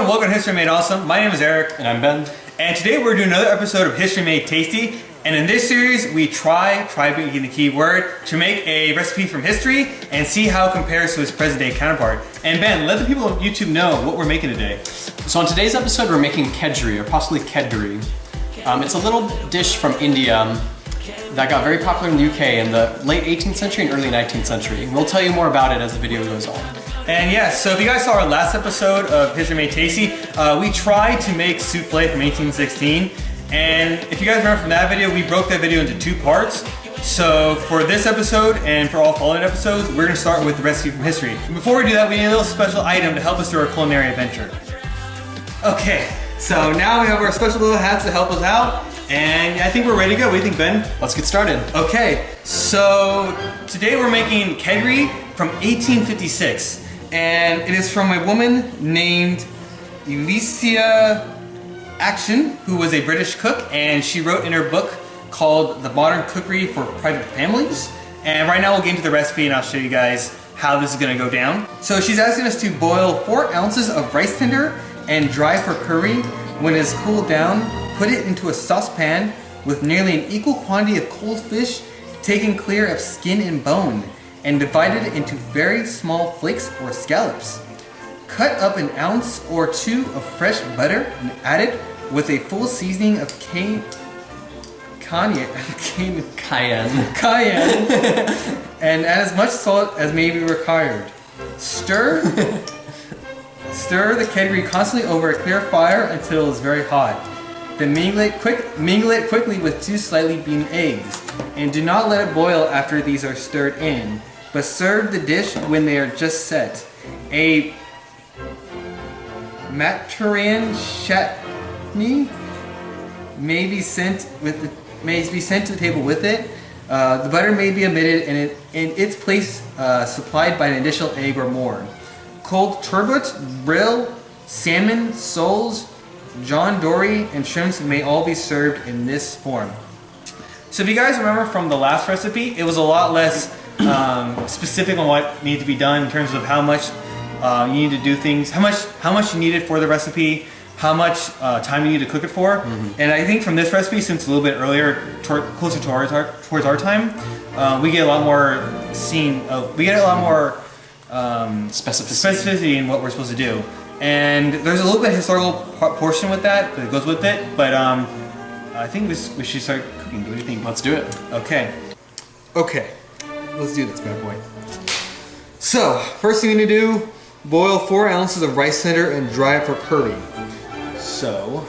welcome to History Made Awesome. My name is Eric. And I'm Ben. And today we're doing another episode of History Made Tasty. And in this series, we try being the key word, to make a recipe from history and see how it compares to its present day counterpart. And Ben, let the people on YouTube know what we're making today. So on today's episode, we're making kedgeree, or possibly kedgree. It's a little dish from India that got very popular in the UK in the late 18th century and early 19th century. We'll tell you more about it as the video goes on. And yeah, so if you guys saw our last episode of History Made Tasty, we tried to make souffle from 1816. And if you guys remember from that video, we broke that video into two parts. So for this episode and for all following episodes, we're gonna start with the recipe from history. Before we do that, we need a little special item to help us through our culinary adventure. Okay, so now we have our special little hats to help us out. And I think we're ready to go. What do you think, Ben? Let's get started. Okay, so today we're making kedgeree from 1856. And it is from a woman named Elicia Action, who was a British cook, and she wrote in her book called The Modern Cookery for Private Families. And right now we'll get into the recipe and I'll show you guys how this is gonna go down. So she's asking us to boil 4 ounces of rice tinder and dry for curry. When it is cooled down, put it into a saucepan with nearly an equal quantity of cold fish taken clear of skin and bone, and divided it into very small flakes or scallops. Cut up an ounce or 2 of fresh butter and add it with a full seasoning of cayenne and add as much salt as may be required. Stir the kedgeree constantly over a clear fire until it is very hot. Then mingle it quickly with 2 slightly beaten eggs, and do not let it boil after these are stirred in, but serve the dish when they are just set. A Maturan chutney may be sent to the table with it. The butter may be omitted and in its place supplied by an additional egg or more. Cold turbot, brill, salmon, soles, John Dory, and shrimps may all be served in this form. So if you guys remember from the last recipe, it was a lot less specific on what needed to be done in terms of how much you need to do things, how much you needed for the recipe, how much time you need to cook it for. And I think from this recipe, since it's a little bit earlier, closer to towards our time, we get a lot more specificity in what we're supposed to do. And there's a little bit of historical portion with that goes with it, but I think we should start cooking. What do you think? Let's do it. Okay, let's do this bad boy. So, first thing we need to do, boil 4 ounces of rice tinder and dry it for curry. So,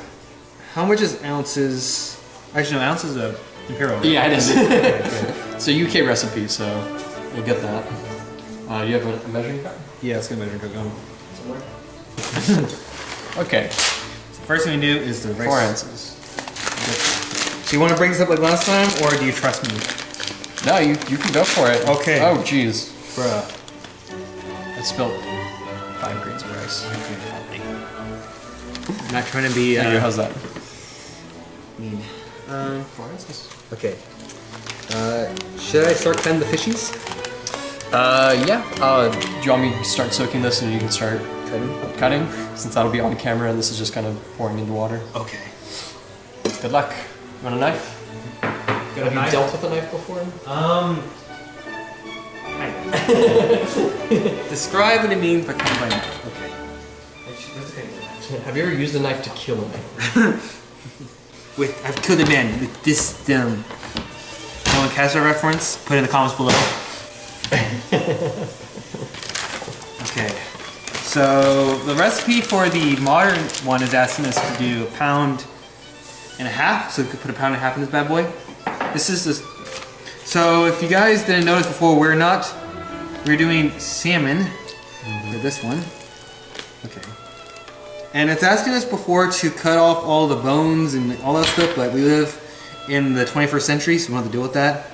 how much is ounces? Actually, no, ounces of imperial. Right? Yeah, it is. Okay. It's a UK recipe, so we'll get that. You have a measuring cup? Yeah, it's gonna measuring cup going. Okay. So first thing we do is the rice. 4 ounces. So you want to break this up like last time, or do you trust me? No, you can go for it. Okay. Oh, jeez. Bruh. I spilled 5 grains of rice. I'm not trying to be. How's that? Mean. 4 ounces. Okay. Should I start cutting the fishies? Yeah. Do you want me to start soaking this and you can start cutting? Since that'll be on camera and this is just kind of pouring into water. Okay. Good luck. You want a knife? Have you dealt with a knife before? Describe what it means by cutting by knife. Okay. Have you ever used a knife to kill a man? I've killed a man with this No one catch that reference? Put it in the comments below. Okay. So the recipe for the modern one is asking us to do 1.5 pounds. So we could put 1.5 pounds in this bad boy. So if you guys didn't notice before, we're doing salmon for this one. Okay. And it's asking us before to cut off all the bones and all that stuff, but we live in the 21st century, so we don't have to deal with that.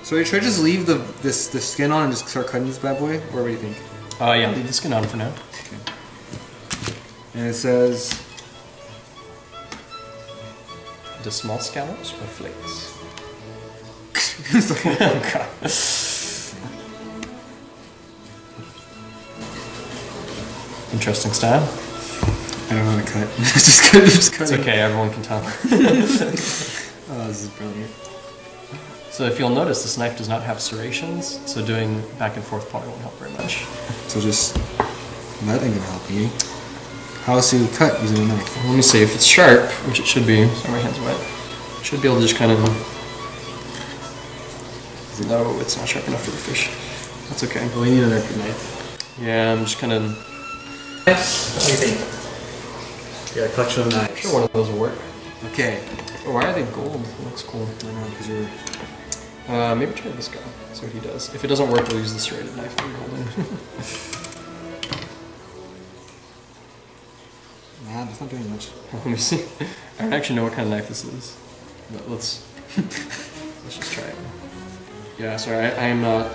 So should I just leave the skin on and just start cutting this bad boy? Or what do you think? Yeah, leave the skin on for now. Okay. And it says... The small scallops or flakes? Oh god. interesting style. I don't know how to cut. just cut. It's okay, everyone can tell. Oh, this is brilliant. So if you'll notice, this knife does not have serrations, so doing back and forth probably won't help very much. So just, that ain't gonna help me. How else do you cut using a knife? Let me see, if it's sharp, which it should be, sorry my hand's wet, should be able to just kind of, no, it's not sharp enough for the fish. That's okay. Oh, we need another knife. Yeah, I'm just kind of... What do you think? Yeah, a collection of knives. I'm sure one of those will work. Okay. Oh, why are they gold? That looks cool. I know, because you're... Maybe try this guy, see what he does. If it doesn't work, we'll use the serrated knife that you're holding. Nah, that's not doing much. Let me see. I don't actually know what kind of knife this is. But let's just try it. Yeah, sorry, I am not...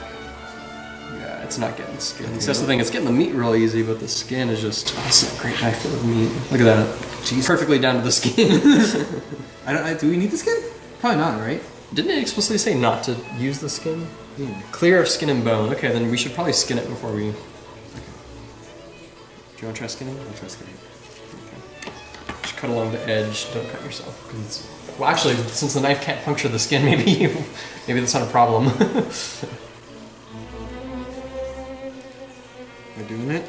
Yeah, it's not getting skin. Okay. So that's the thing, it's getting the meat real easy, but the skin is just... Oh, it's a great knife for the meat. Look at that. Jeez. Perfectly down to the skin. Do we need the skin? Probably not, right? Didn't it explicitly say not to use the skin? Clear of skin and bone. Okay, then we should probably skin it before we... Okay. Do you want to try skinning? I'll try skinning. Okay. Just cut along the edge. Don't cut yourself. It's... Well, actually, since the knife can't puncture the skin, maybe that's not a problem. You're doing it?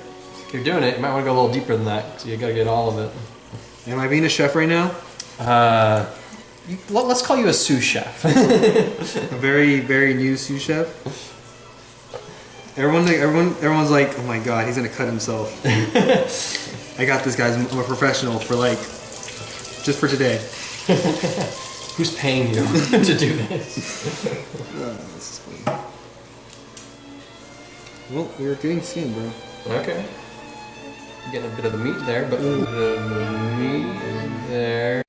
If you're doing it, you might want to go a little deeper than that, because you gotta get all of it. Am I being a chef right now? Let's call you a sous chef. A very, very new sous chef. Everyone's like, oh my god, he's gonna cut himself. I got this, guys. I'm a professional for like, just for today. Who's paying you to do this? This is funny. Well, we were getting skin, bro. Okay. You're getting a bit of the meat there, but a bit of the meat there.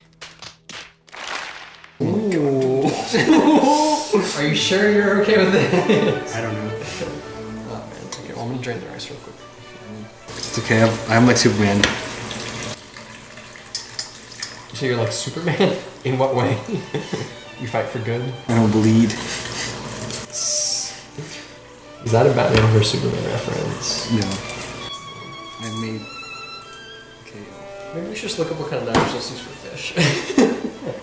Ooh. Are you sure you're okay with this? I don't know. Oh man. Okay, well I'm gonna drain the rice real quick. It's okay, I'm like Superman. So you're like Superman? In what way? You fight for good? I don't bleed. Is that a Batman vs Superman reference? No. I made KO. Maybe we should just look up what kind of knives let's use for fish.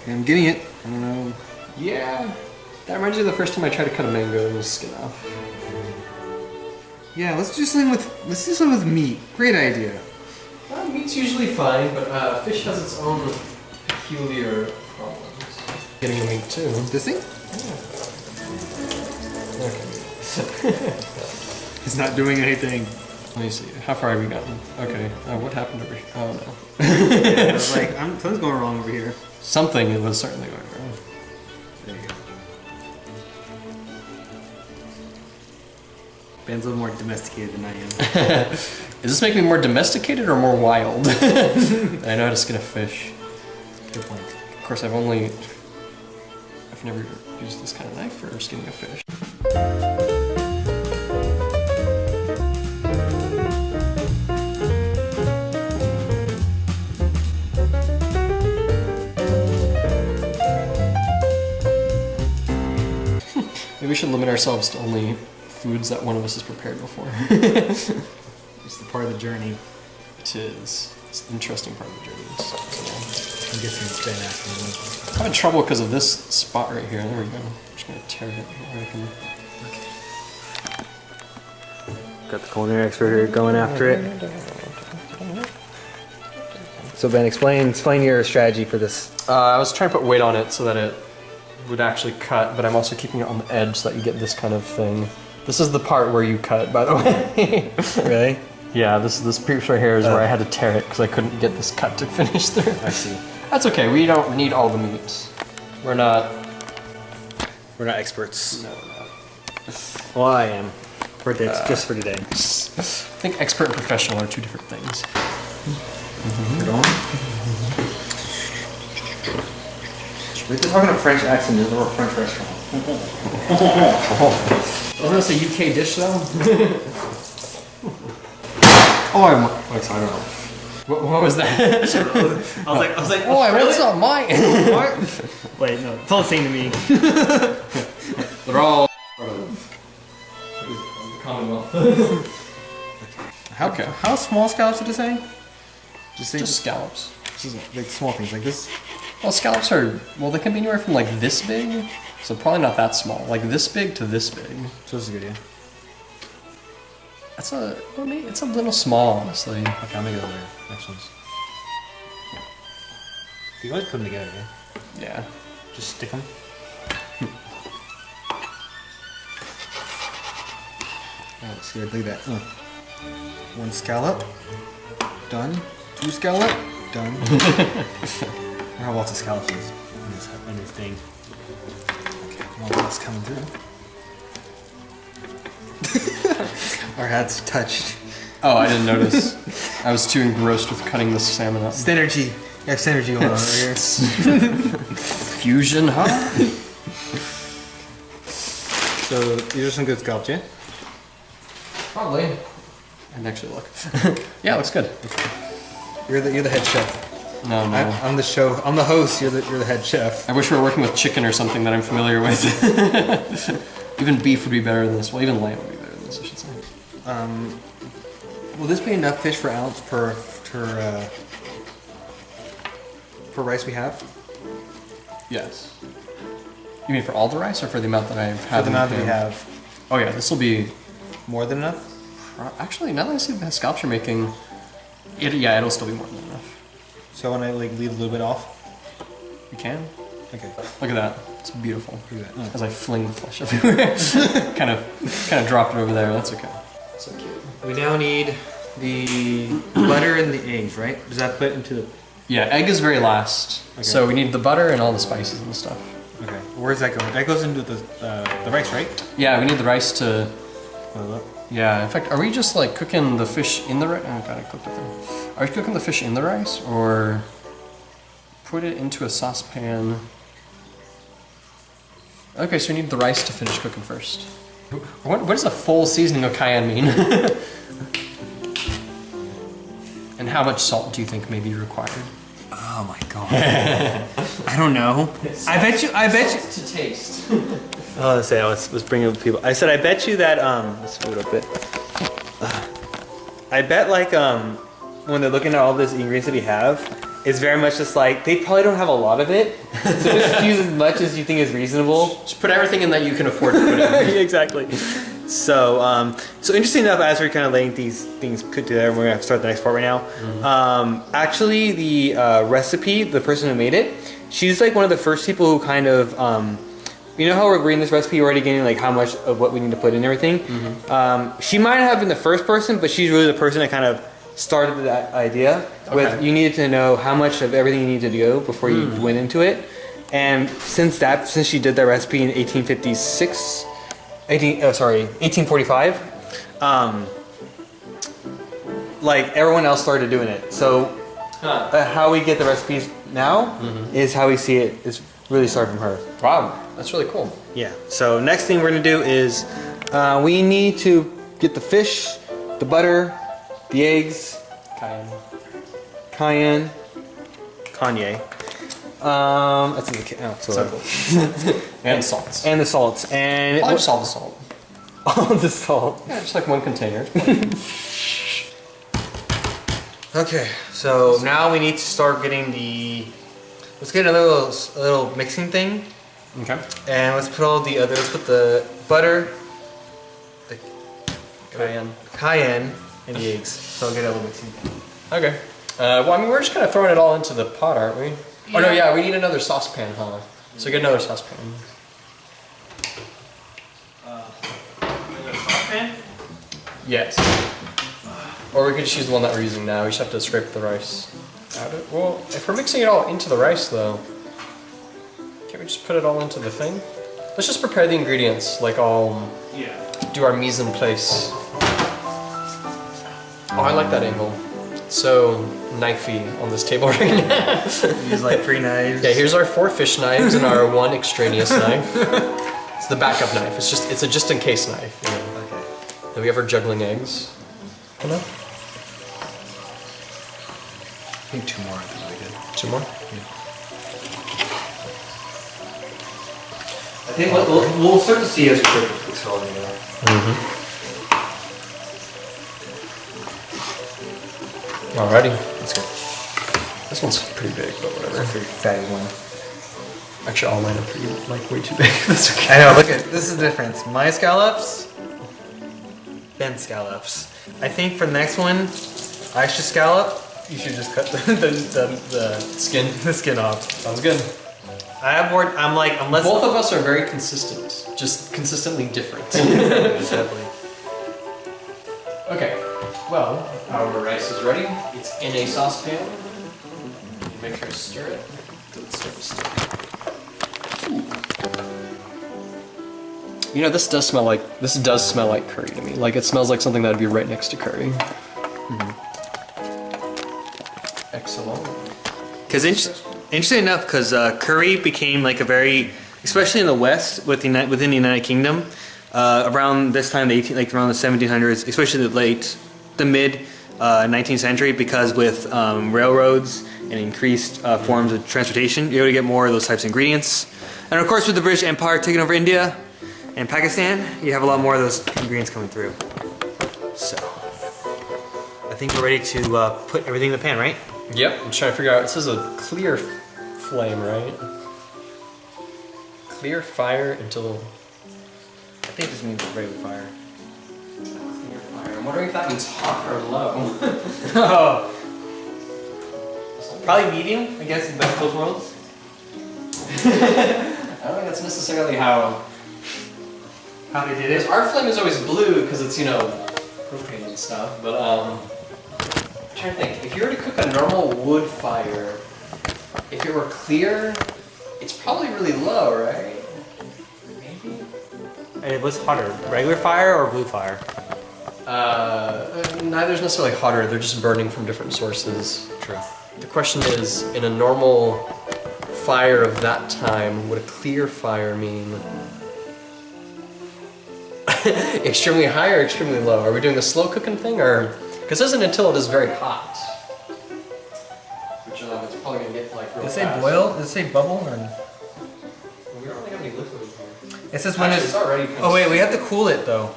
I'm getting it. I don't know. Yeah. That reminds me of the first time I tried to cut a mango and it was skin off. Yeah, let's do something with meat. Great idea. Meat's usually fine, but fish has its own peculiar problems. Getting the meat too. This thing? Yeah. Okay. It's not doing anything. Let me see. How far have we gotten? Okay. What happened over here? Oh no. Yeah, I was like, something's going wrong over here. Something was certainly going wrong. There you go. Ben's a little more domesticated than I am. Does this make me more domesticated or more wild? I know how to skin a fish. Good point. Of course, I've never used this kind of knife for skinning a fish. Maybe we should limit ourselves to only foods that one of us has prepared before. It's the part of the journey. It is. It's the interesting part of the journey. So, I'm guessing it's Ben asking me. I'm having trouble because of this spot right here. There we go. I'm just going to tear it where I can. Got the culinary expert here going after it. So Ben, explain your strategy for this. I was trying to put weight on it so that it would actually cut, but I'm also keeping it on the edge so that you get this kind of thing. This is the part where you cut, by the way. Really? Yeah, this piece right here is where I had to tear it because I couldn't get this cut to finish through. I see. That's okay. We don't need all the meat. We're not experts. No, we're not. Well, I am. Just for today. I think expert and professional are two different things. We're going. We're talking a French accent. This is a French restaurant. Isn't this a UK dish though? Oh, I don't know. What was that? I was like, oh, what's not mine? What? Wait, no, it's all the same to me. They're all part of the Commonwealth. How small scallops did it say? Just scallops. Just like small things like this. Well, scallops are, well, they can be anywhere from like this big, so probably not that small. Like this big to this big. So this is good, yeah. That's it's a little small, honestly. Okay, I'll make it over next ones. You can always put them together, yeah? Yeah. Just stick them. Oh, that's good. Look at that. One scallop. Done. 2 scallop. Done. I have lots of scallops in this thing. Okay, one else coming through. Our hats touched. Oh, I didn't notice. I was too engrossed with cutting the salmon up. Synergy. You have synergy going on over here. Fusion, huh? So these are some good scallops, yeah? Probably. I'd actually look. Yeah, it looks good. You're the head chef. No. I'm the show. I'm the host. You're the head chef. I wish we were working with chicken or something that I'm familiar with. Even beef would be better than this. Well, even lamb would be better than this, I should say. Will this be enough fish per ounce per rice we have? Yes. You mean for all the rice or for the amount that I've had? For the amount that we have. Oh yeah, this will be more than enough? Actually, now that I see the scallops you're making, it'll still be more than enough. So when I like leave a little bit off? You can. Okay. Look at that. It's beautiful. Look at that. As I fling the flesh everywhere. kind of dropped it over there. That's okay. So cute. We now need the butter and the eggs, right? Does that put into the... Yeah, egg is very last. Okay. So we need the butter and all the spices and stuff. Okay. Where's that going? That goes into the rice, right? Yeah, we need the rice to... Oh, yeah, in fact, are we just like cooking the fish in the rice? Oh god, I cooked it there. Are we cooking the fish in the rice or put it into a saucepan? Okay, so we need the rice to finish cooking first. What does a full seasoning of cayenne mean? And how much salt do you think may be required? Oh my god. I don't know. I bet you. To taste. Oh, let's say let's bring up people. I said I bet you that let's move it up a bit. I bet like when they're looking at all this ingredients that we have, it's very much just like they probably don't have a lot of it, so just use as much as you think is reasonable. Just put everything in that you can afford to put in. Exactly. So so interesting enough, as we're kind of laying these things put together, we're gonna start the next part right now. Mm-hmm. Actually, the recipe, the person who made it, she's like one of the first people who kind of you know how we're reading this recipe, we're already getting like how much of what we need to put in and everything. Mm-hmm. She might have been the first person, but she's really the person that kind of started that idea. Okay. With you needed to know how much of everything you needed to go before you went into it. And since she did that recipe in 1845, like everyone else started doing it. So how we get the recipes now is how we see it is really started from her. Wow, that's really cool. Yeah. So next thing we're gonna do is we need to get the fish, the butter, the eggs, cayenne, Kanye. That's in the and salts. And the salts. And just all the salt. All the salt. Yeah, just like one container. Okay, so now we need to start getting the. Let's get a little mixing thing. Okay. And let's put the butter, the cayenne, and the eggs. So I'll get a little mixing thing. Okay. Well, I mean, we're just kind of throwing it all into the pot, aren't we? Yeah. Oh no, yeah, we need another saucepan, huh? So get another saucepan. Another saucepan? Yes. Or we could just use the one that we're using now. We just have to scrape the rice out of it. Well, if we're mixing it all into the rice, though, can't we just put it all into the thing? Let's just prepare the ingredients, like all. Yeah. Do our mise en place. Oh, I like that angle. It's so knifey on this table right now. Use like 3 knives. Yeah, here's our 4 fish knives and our 1 extraneous knife. It's the backup knife. It's a just in case knife. You know? Okay. Then we have our juggling eggs. Enough? I think 2 more would be really good. 2 more? Yeah. I think we'll start to see as we cook this all together. Alrighty, let's go. This one's pretty big, but whatever. Pretty fatty one. Actually, all mine are pretty, like, way too big. That's okay. I know, look at, this is the difference. My scallops, Ben's scallops. I think for the next one, I should scallop. You should just cut the skin off. Sounds good. I have more, I'm like, unless... Both of us are very consistent, just consistently different. Exactly. Okay, well, our rice is ready. It's in a saucepan. Make sure to stir it until it starts to stir. You know, this does smell like curry to me. Like, it smells like something that would be right next to curry. Excellent. Because interesting enough, because curry became like a very, especially in the West within the United Kingdom, around this time, around the 1700s, especially the mid 19th century, because with railroads and increased forms of transportation, you're able to get more of those types of ingredients. And of course, with the British Empire taking over India and Pakistan, you have a lot more of those ingredients coming through. So, I think we're ready to put everything in the pan, right? Yep, I'm trying to figure out, it says a clear flame, right? Clear fire until... I think this means regular fire. Clear fire. I'm wondering if that means hot or low. Oh. Probably medium, I guess, in both those worlds. I don't think that's necessarily how they did it. Our flame is always blue because it's, you know, propane and stuff, but I'm trying to think. If you were to cook a normal wood fire, if it were clear, it's probably really low, right? Maybe? And what's hotter, regular fire or blue fire? Neither's necessarily hotter, they're just burning from different sources. True. The question is, in a normal fire of that time, would a clear fire mean extremely high or extremely low? Are we doing the slow cooking thing, or because it isn't until it is very hot, which it's probably gonna get like real Does it fast. say boil? Does it say bubble? Or... We don't really have any liquid in here. It says when Actually, it's already. Oh wait, we have to cool it though.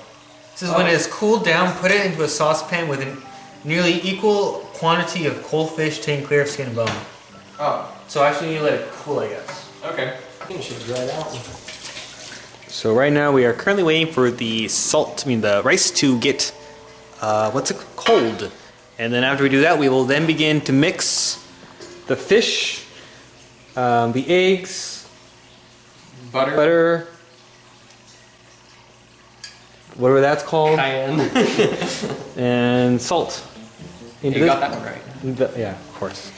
It says when it is cooled down, put it into a saucepan with a nearly equal quantity of cold fish taken clear of skin and bone. Oh, So actually you need to let it cool, I guess. okay. I think it should dry it out. So right now we are currently waiting for the the rice to get, cold. And then after we do that, we will then begin to mix the fish, the eggs, butter, whatever that's called, Cayenne. and salt. You got that one right. Yeah, of course.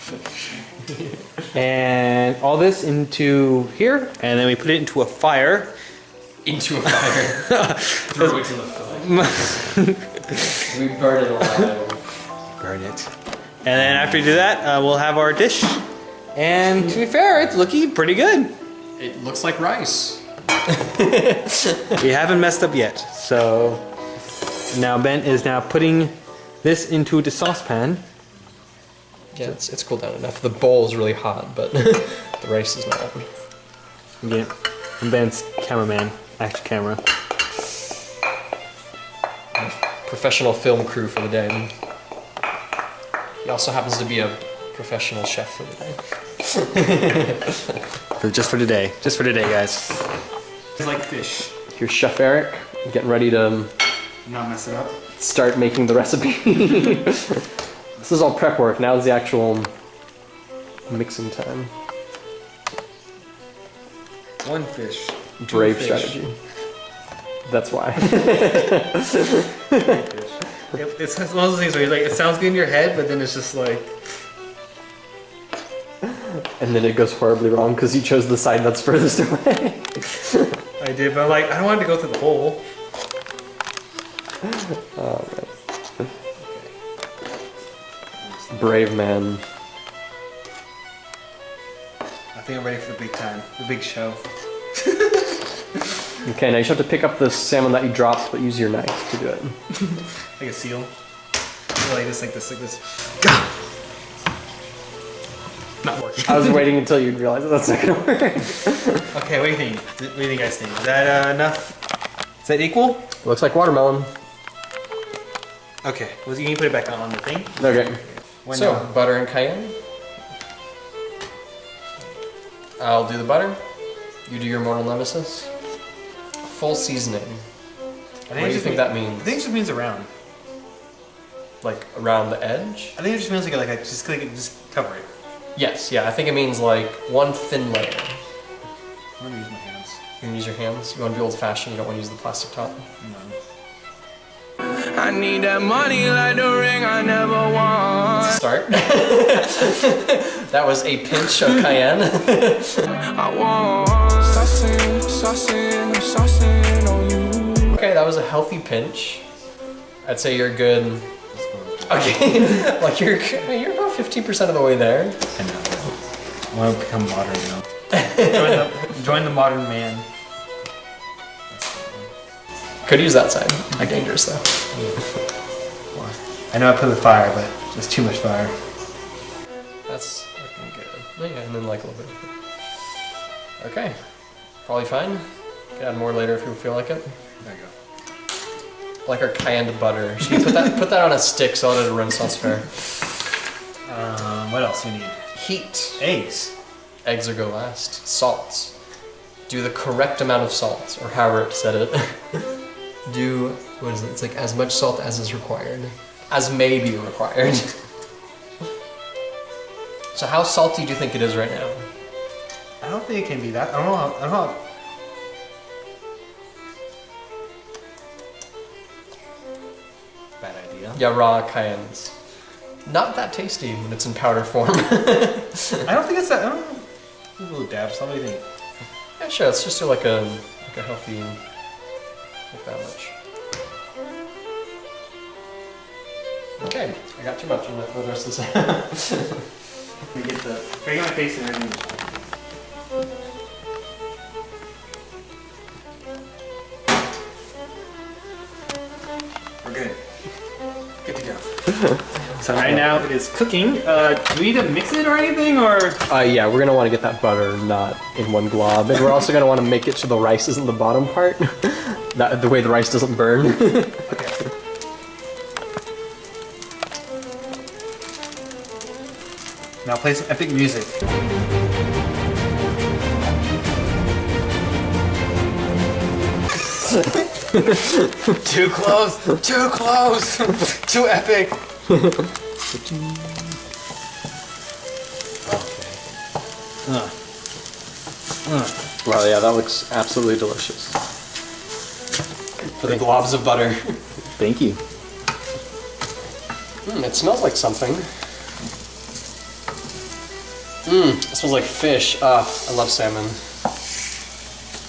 And all this into here, and then we put it into a fire. Into a fire. Throw it to the flame. We burn it alive. Burn it. And then after we do that, we'll have our dish. And to be fair, it's looking pretty good. It looks like rice. We haven't messed up yet. So now Ben is now putting this into the saucepan. Yeah, it's cooled down enough. The bowl is really hot, but the rice is not. Yeah. I'm Ben's cameraman, action camera. Professional film crew for the day. He also happens to be a professional chef for the day. Just for today. Just for today, guys. It's like fish. Here's Chef Eric getting ready to Not mess it up. start making the recipe. This is all prep work. Now is the actual mixing time. One fish. Brave fish. strategy. That's why. It's one of those things where you're like, it sounds good in your head, but then it's just like... And then it goes horribly wrong because you chose the side that's furthest away. I did, but I'm like, I don't want it to go through the hole. Oh, man. Brave man. I think I'm ready for the big time, the big show. Okay, now you just have to pick up the salmon that you dropped, but use your knife to do it. Like a seal. Like this, like this, like this. Not working. I was waiting until you'd realize that that's not gonna work. Okay, what do you think? What do you guys think? Is that enough? Is that equal? Looks like watermelon. Okay, well, you can put it back on the thing. Okay. Why So, not? butter and cayenne. I'll do the butter. You do your mortal nemesis. Full seasoning. What do you think that means? I think it just means around. Like around the edge? I think it just means like just cover it. Yes, yeah, I think it means like one thin layer. I'm gonna use my hands. You can use your hands. You want to be old fashioned, you don't want to use the plastic top. No. I need that money like the ring I never want. Start. That was a pinch of cayenne. I want saucing, I'm saucing on you. Okay, that was a healthy pinch. I'd say you're good. Okay, like you're about 15% of the way there. I know. I want to become modern now. Join the modern man. Could use that side. Dangerous though. I know I put the fire, but there's too much fire. That's looking good. Oh, yeah, and then like a little bit. Okay, probably fine. Can add more later if you feel like it. There you go. Like our cayenne butter. Should you put that on a stick so it'll run sauce fair? What else do we need? Heat. Eggs. Eggs will go last. Salt. Do the correct amount of salt, or however it said it. Do, what is it? It's like as much salt as is required. As may be required. So how salty do you think it is right now? I don't think it can be that. I don't know how. Bad idea. Yeah, raw cayennes. Not that tasty when it's in powder form. I don't think it's that. I don't know. A little dab. What do you think? Yeah, sure. Let's just do like a healthy, like that much. Okay, I got too much on that for the rest of this. Let me get the. Can I get my face in there? We're good. Good to go. So right now it is cooking. Do we need to mix it or anything, or? Yeah, we're gonna want to get that butter not in one glob, and we're also gonna want to make it so the rice isn't the bottom part. That the way the rice doesn't burn. Okay. Now play some epic music. Too close! Too close! Too epic! Well, yeah, that looks absolutely delicious. For the globs of butter. Thank you. It smells like something. It smells like fish. Ah, I love salmon.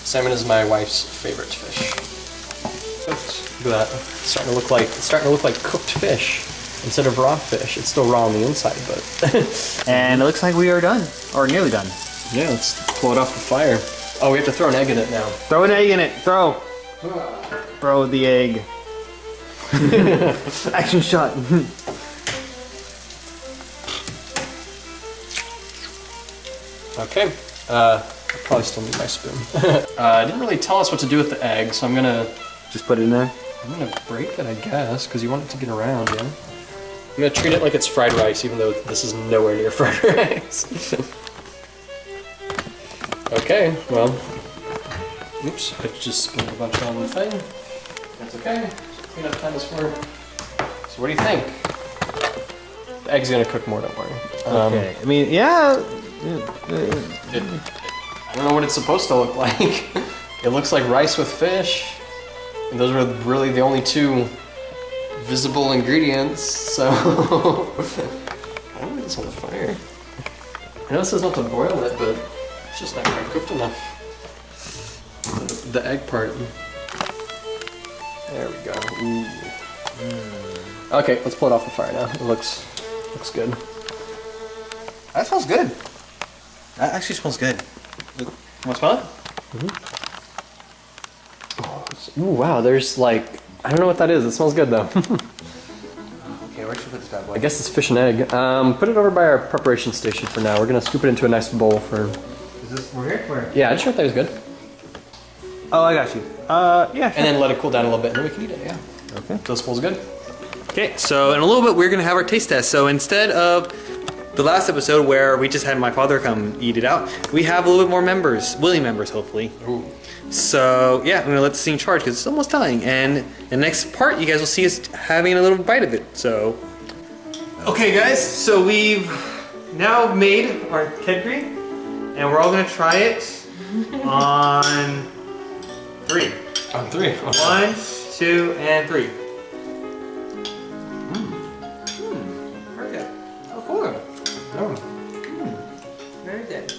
Salmon is my wife's favorite fish. Look at that. It's starting to look like cooked fish instead of raw fish. It's still raw on the inside, but And it looks like we are done, or nearly done. yeah, let's pull it off the fire. Oh, we have to throw an egg in it now. Throw an egg in it. Throw. Throw the egg. Action shot. Okay. I probably still need my spoon. It didn't really tell us what to do with the egg, so I'm gonna Just put it in there. break it, I guess, because you want it to get around, yeah. I'm gonna treat it like it's fried rice, even though this is nowhere near fried rice. Okay, well, oops, I just spilled a bunch on the thing. That's okay. Cleanup time is for. So what do you think? The egg's gonna cook more, don't worry. Okay. I mean, yeah. I don't know what it's supposed to look like. It looks like rice with fish. And those are really the only two visible ingredients, so I don't know this on the fire. I know it says not to boil it, but it's just not quite cooked enough. The egg part. There we go. Ooh. Okay, let's pull it off the fire now. It looks good. That smells good. That actually smells good. You want to smell it? Ooh, wow, there's like, I don't know what that is. It smells good though. Okay, where should we put this bad boy? I guess it's fish and egg. Put it over by our preparation station for now. We're gonna scoop it into a nice bowl for. Is this we're here? Where? Yeah, I just thought that was good. Oh, I got you. Yeah. Sure. And then let it cool down a little bit, and then we can eat it. Yeah. Okay. Those bowls good. Okay, so in a little bit we're gonna have our taste test. So instead of the last episode where we just had my father come eat it out, we have a little bit more members, willing members hopefully. Ooh. So yeah, I'm gonna let the scene charge because it's almost dying. And in the next part, you guys will see us having a little bite of it. So, okay guys, so we've now made our kedgree, and we're all gonna try it on 3. On 3. 1, 2, and 3. Very good. Oh, cool. Oh. Very good.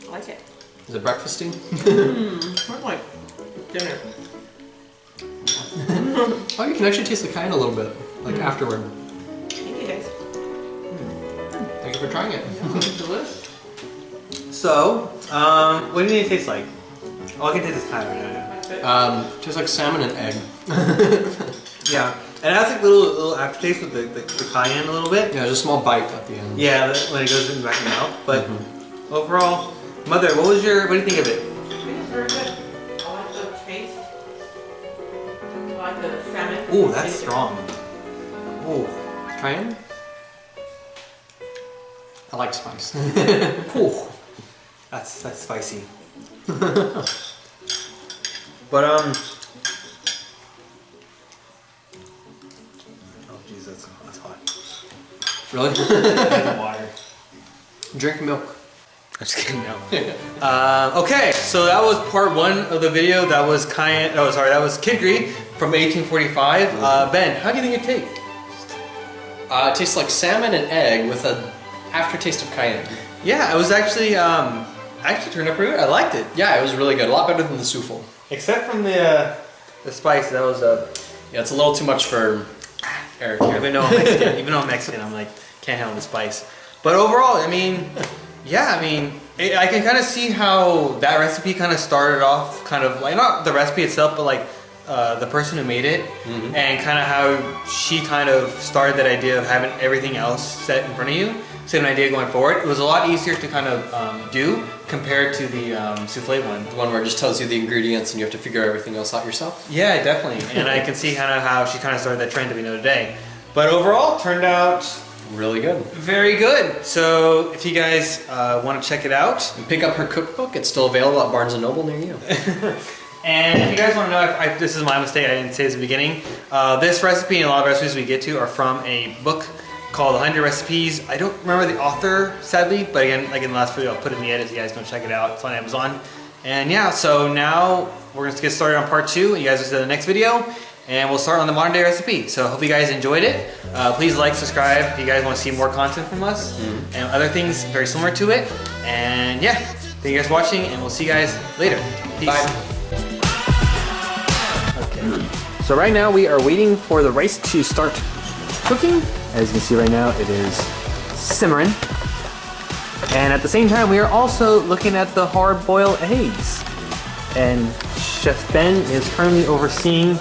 I like it. Is it breakfasty? More like dinner. Oh, you can actually taste the cayenne a little bit, like afterward. Thank you guys. Thank you for trying it. Delicious. So, what do you think it tastes like? All I can taste is cayenne right now. Tastes like salmon and egg. Yeah, and it has like little aftertaste with the cayenne a little bit. Yeah, just a small bite at the end. Yeah, when it goes in the back of the mouth. But overall, Mother, what do you think of it? I think it's very good. I like the taste. I like the salmon. Ooh, that's strong. Ooh. Cayenne? I like spice. Ooh. That's spicy. But oh jeez, that's hot. Really? Water. Drink milk. I'm just kidding, no. Okay, so that was part 1 of the video. That was that was kedgree from 1845. Ben, how do you think it tastes? It tastes like salmon and egg with an aftertaste of cayenne. Yeah, it was actually turned out pretty good. I liked it. Yeah, it was really good. A lot better than the souffle. Except from the spice, that was Yeah, it's a little too much for Eric here. even though I'm Mexican, I'm like can't handle the spice. But overall, I mean, yeah, I mean, I can kind of see how that recipe kind of started off, kind of like not the recipe itself, but like the person who made it, and kind of how she kind of started that idea of having everything else set in front of you. So an idea going forward, it was a lot easier to kind of do compared to the souffle one. The one where it just tells you the ingredients and you have to figure everything else out yourself? Yeah, definitely. And I can see kind of how she kind of started that trend that we know today. But overall, turned out Really good. very good. So if you guys want to check it out, And pick up her cookbook. It's still available at Barnes & Noble near you. and if you guys want to know if this is my mistake, I didn't say this at the beginning. This recipe and a lot of recipes we get to are from a book called 100 Recipes. I don't remember the author, sadly, but again, like in the last video, I'll put it in the edit so you guys can check it out. It's on Amazon. And yeah, so now we're going to get started on part 2. You guys will see the next video, and we'll start on the modern day recipe. So I hope you guys enjoyed it. Please like, subscribe if you guys want to see more content from us and other things very similar to it. And yeah, thank you guys for watching, and we'll see you guys later. Peace. Bye. Okay. So right now we are waiting for the rice to start cooking. As you can see right now, it is simmering. And at the same time, we are also looking at the hard-boiled eggs. And Chef Ben is currently overseeing